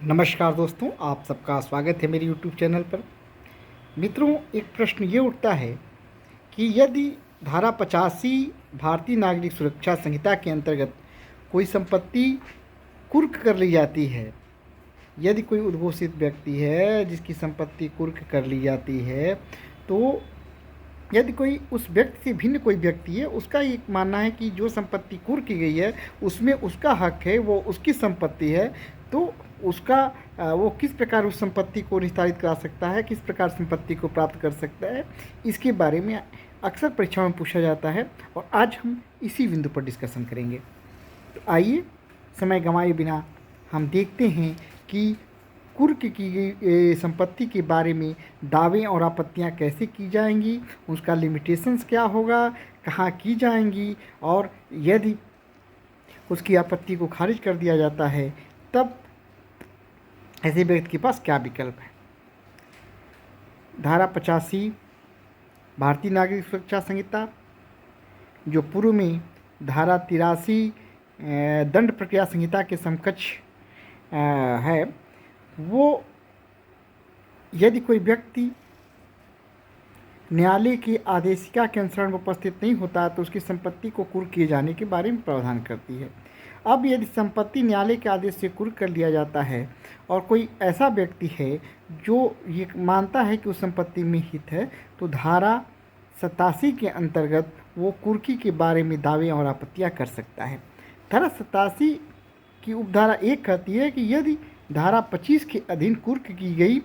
नमस्कार दोस्तों, आप सबका स्वागत है मेरे YouTube चैनल पर। मित्रों, एक प्रश्न ये उठता है कि यदि धारा 85 भारतीय नागरिक सुरक्षा संहिता के अंतर्गत कोई संपत्ति कुर्क कर ली जाती है, यदि कोई उद्घोषित व्यक्ति है जिसकी संपत्ति कुर्क कर ली जाती है, तो यदि कोई उस व्यक्ति से भिन्न कोई व्यक्ति है, उसका ये मानना है कि जो संपत्ति कुर्क की गई है उसमें उसका हक है, वो उसकी संपत्ति है, तो उसका वो किस प्रकार उस संपत्ति को निस्तारित करा सकता है, किस प्रकार संपत्ति को प्राप्त कर सकता है, इसके बारे में अक्सर परीक्षाओं में पूछा जाता है और आज हम इसी बिंदु पर डिस्कशन करेंगे। तो आइए समय गंवाए बिना हम देखते हैं कि कुर्क की गई संपत्ति के बारे में दावे और आपत्तियां कैसे की जाएंगी, उसका लिमिटेशंस क्या होगा, कहाँ की जाएंगी, और यदि उसकी आपत्ति को खारिज कर दिया जाता है तब ऐसे व्यक्ति के पास क्या विकल्प है। धारा 85 भारतीय नागरिक सुरक्षा संहिता, जो पूर्व में धारा 83 दंड प्रक्रिया संहिता के समकक्ष है, वो यदि कोई व्यक्ति न्यायालय की आदेशिका के अनुसरण में उपस्थित नहीं होता तो उसकी संपत्ति को कुर्क किए जाने के बारे में प्रावधान करती है। अब यदि संपत्ति न्यायालय के आदेश से कुर्क कर लिया जाता है और कोई ऐसा व्यक्ति है जो ये मानता है कि उस संपत्ति में हित है, तो धारा 87 के अंतर्गत वो कुर्की के बारे में दावे और आपत्तियां कर सकता है। धारा 87 की उपधारा 1 कहती है कि यदि धारा 25 के अधीन कुर्क की गई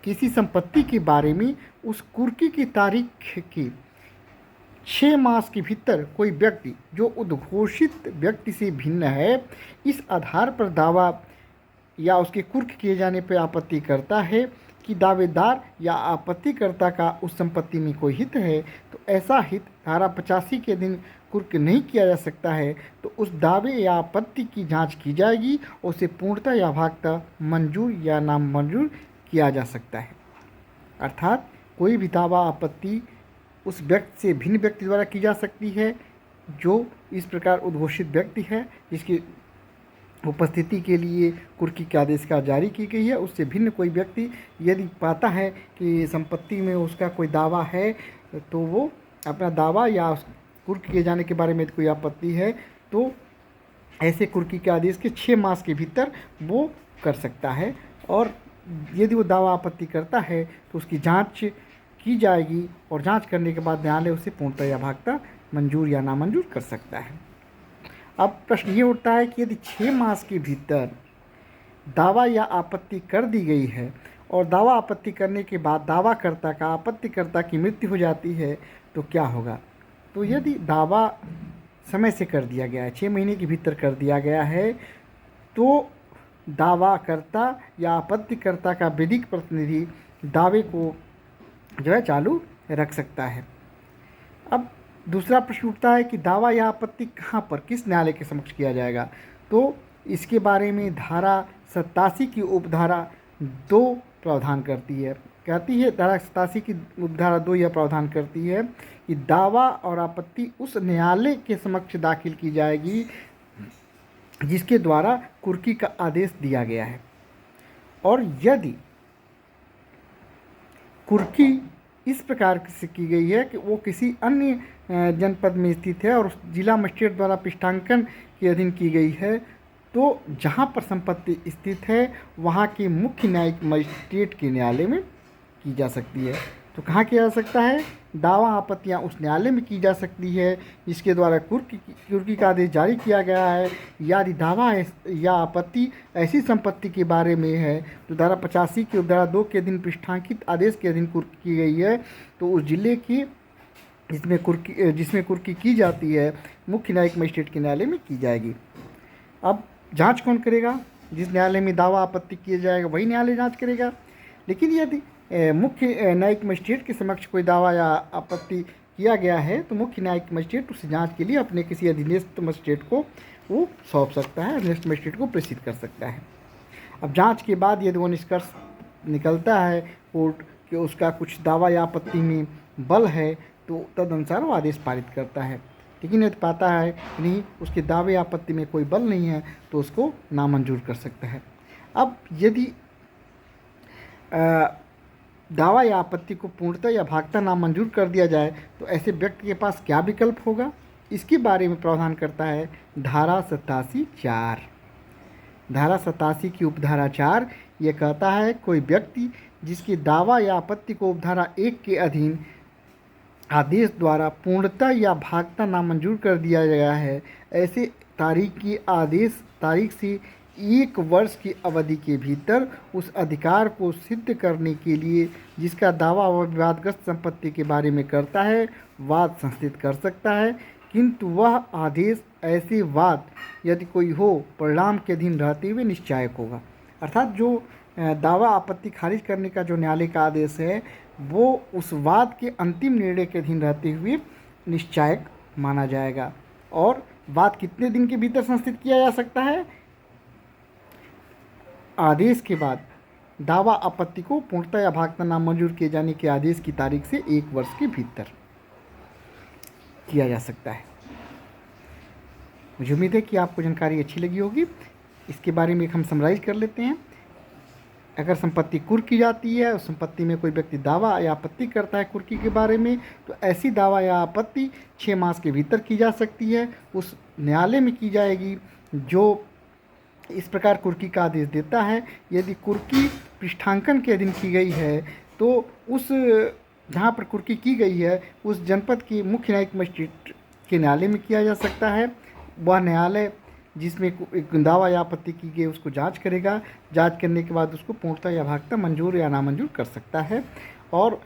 किसी संपत्ति के बारे में उस कुर्की की तारीख की 6 मास के भीतर कोई व्यक्ति जो उद्घोषित व्यक्ति से भिन्न है इस आधार पर दावा या उसके कुर्क किए जाने पर आपत्ति करता है कि दावेदार या आपत्तिकर्ता का उस संपत्ति में कोई हित है, तो ऐसा हित धारा 85 के दिन कुर्क नहीं किया जा सकता है, तो उस दावे या आपत्ति की जांच की जाएगी और उसे पूर्णतः या भागतः मंजूर या नामंजूर किया जा सकता है। अर्थात कोई भी दावा आपत्ति उस व्यक्ति से भिन्न व्यक्ति द्वारा की जा सकती है जो इस प्रकार उद्घोषित व्यक्ति है, जिसकी उपस्थिति के लिए कुर्की के आदेशिका जारी की गई है। उससे भिन्न कोई व्यक्ति यदि पाता है कि संपत्ति में उसका कोई दावा है, तो वो अपना दावा या कुर्क किए जाने के बारे में कोई आपत्ति है तो ऐसे कुर्की के आदेश के 6 मास के भीतर वो कर सकता है, और यदि वो दावा आपत्ति करता है तो उसकी जांच की जाएगी और जांच करने के बाद न्यायालय उसे पूर्णतः या भागतः मंजूर या नामंजूर कर सकता है। अब प्रश्न ये उठता है कि यदि 6 मास के भीतर दावा या आपत्ति कर दी गई है और दावा आपत्ति करने के बाद दावाकर्ता का आपत्तिकर्ता की मृत्यु हो जाती है तो क्या होगा। तो यदि दावा समय से कर दिया गया है, 6 महीने के भीतर कर दिया गया है, तो दावाकर्ता या आपत्तिकर्ता का विधिक प्रतिनिधि दावे को जो है चालू रख सकता है। अब दूसरा प्रश्न उठता है कि दावा या आपत्ति कहाँ पर, किस न्यायालय के समक्ष किया जाएगा। तो इसके बारे में धारा 87 की उपधारा 2 प्रावधान करती है। कहती है धारा 87 की उपधारा 2 यह प्रावधान करती है कि दावा और आपत्ति उस न्यायालय के समक्ष दाखिल की जाएगी जिसके द्वारा कुर्की का आदेश दिया गया है, और यदि कुर्की इस प्रकार से की गई है कि वो किसी अन्य जनपद में स्थित है और उस जिला मजिस्ट्रेट द्वारा पृष्ठांकन के अधीन की गई है, तो जहाँ पर संपत्ति स्थित है वहाँ के मुख्य न्यायिक मजिस्ट्रेट के न्यायालय में की जा सकती है। तो कहाँ किया जा सकता है, दावा आपत्तियाँ उस न्यायालय में की जा सकती है जिसके द्वारा कुर्की का आदेश जारी किया गया है। यदि दावा या आपत्ति ऐसी संपत्ति के बारे में है तो धारा 85 की उपधारा 2 के अधीन पृष्ठांकित आदेश के अधीन कुर्की की गई है, तो उस जिले की जिसमें कुर्की की जाती है मुख्य न्यायिक मजिस्ट्रेट के न्यायालय में की जाएगी। अब जांच कौन करेगा, जिस न्यायालय में दावा आपत्ति किया जाएगा वही न्यायालय जांच करेगा। लेकिन यदि मुख्य न्यायिक मजिस्ट्रेट के समक्ष कोई दावा या आपत्ति किया गया है तो मुख्य न्यायिक मजिस्ट्रेट उस जांच के लिए अपने किसी अधीनस्थ मजिस्ट्रेट को वो सौंप सकता है, अधीनस्थ मजिस्ट्रेट को प्रेषित कर सकता है। अब जांच के बाद यदि वो निष्कर्ष निकलता है कोर्ट कि उसका कुछ दावा या आपत्ति में बल है तो तदनुसार वो आदेश पारित करता है। लेकिन यदि पाता है कि नहीं उसके दावे आपत्ति में कोई बल नहीं है तो उसको नामंजूर कर सकता है। अब यदि दावा या आपत्ति को पूर्णतः या भागता नामंजूर कर दिया जाए तो ऐसे व्यक्ति के पास क्या विकल्प होगा, इसके बारे में प्रावधान करता है धारा 87(4). धारा 87 की उपधारा 4 ये कहता है, कोई व्यक्ति जिसके दावा या आपत्ति को उपधारा 1 के अधीन आदेश द्वारा पूर्णतः या भागता नामंजूर कर दिया गया है, ऐसे तारीख से 1 वर्ष की अवधि के भीतर उस अधिकार को सिद्ध करने के लिए जिसका दावा वह विवादग्रस्त संपत्ति के बारे में करता है वाद संस्थित कर सकता है, किंतु वह आदेश ऐसे वाद यदि कोई हो परिणाम के अधीन रहते हुए निश्चायक होगा। अर्थात जो दावा आपत्ति खारिज करने का जो न्यायालय का आदेश है वो उस वाद के अंतिम निर्णय के अधीन रहते हुए निश्चायक माना जाएगा। और वाद कितने दिन के भीतर संस्थित किया जा सकता है? आदेश के बाद दावा आपत्ति को पूर्णतः या भागता नामंजूर किए जाने के आदेश की तारीख से 1 वर्ष के भीतर किया जा सकता है। मुझे उम्मीद है कि आपको जानकारी अच्छी लगी होगी। इसके बारे में हम समराइज कर लेते हैं। अगर संपत्ति कुर्क की जाती है, उस संपत्ति में कोई व्यक्ति दावा या आपत्ति करता है कुर्की के बारे में, तो ऐसी दावा या आपत्ति 6 मास के भीतर की जा सकती है। उस न्यायालय में की जाएगी जो इस प्रकार कुर्की का आदेश देता है। यदि कुर्की पृष्ठांकन के अधीन की गई है तो उस जहाँ पर कुर्की की गई है उस जनपद की मुख्य न्यायिक मजिस्ट्रेट के न्यायालय में किया जा सकता है। वह न्यायालय जिसमें एक दावा या आपत्ति की गई उसको जांच करेगा। जांच करने के बाद उसको पूर्णतः या भागता मंजूर या नामंजूर कर सकता है। और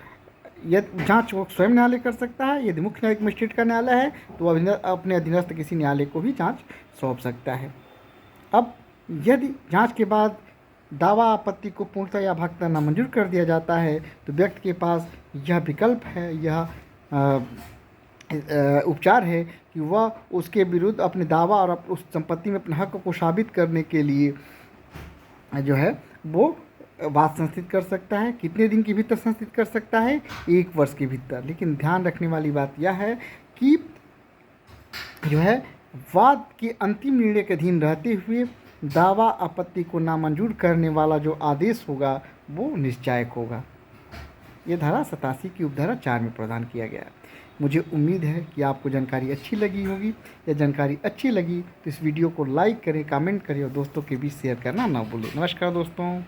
यदि जांच वो स्वयं न्यायालय कर सकता है। यदि मुख्य न्यायिक मजिस्ट्रेट का न्यायालय है तो वह अपने अधीनस्थ किसी न्यायालय को भी जांच सौंप सकता है। अब यदि जांच के बाद दावा आपत्ति को पूर्णतः या भागता नामंजूर कर दिया जाता है तो व्यक्ति के पास यह विकल्प है, यह उपचार है कि वह उसके विरुद्ध अपने दावा और उस संपत्ति में अपने हक को साबित करने के लिए जो है वो वाद संस्थित कर सकता है। कितने दिन के भीतर संस्थित कर सकता है? 1 वर्ष के भीतर। लेकिन ध्यान रखने वाली बात यह है कि जो है वाद के अंतिम निर्णय के अधीन रहते हुए दावा आपत्ति को नामंजूर करने वाला जो आदेश होगा वो निश्चायक होगा। ये धारा 87 की उपधारा 4 में प्रदान किया गया है। मुझे उम्मीद है कि आपको जानकारी अच्छी लगी होगी। यह जानकारी अच्छी लगी तो इस वीडियो को लाइक करें, कमेंट करें और दोस्तों के बीच शेयर करना ना भूलें। नमस्कार दोस्तों।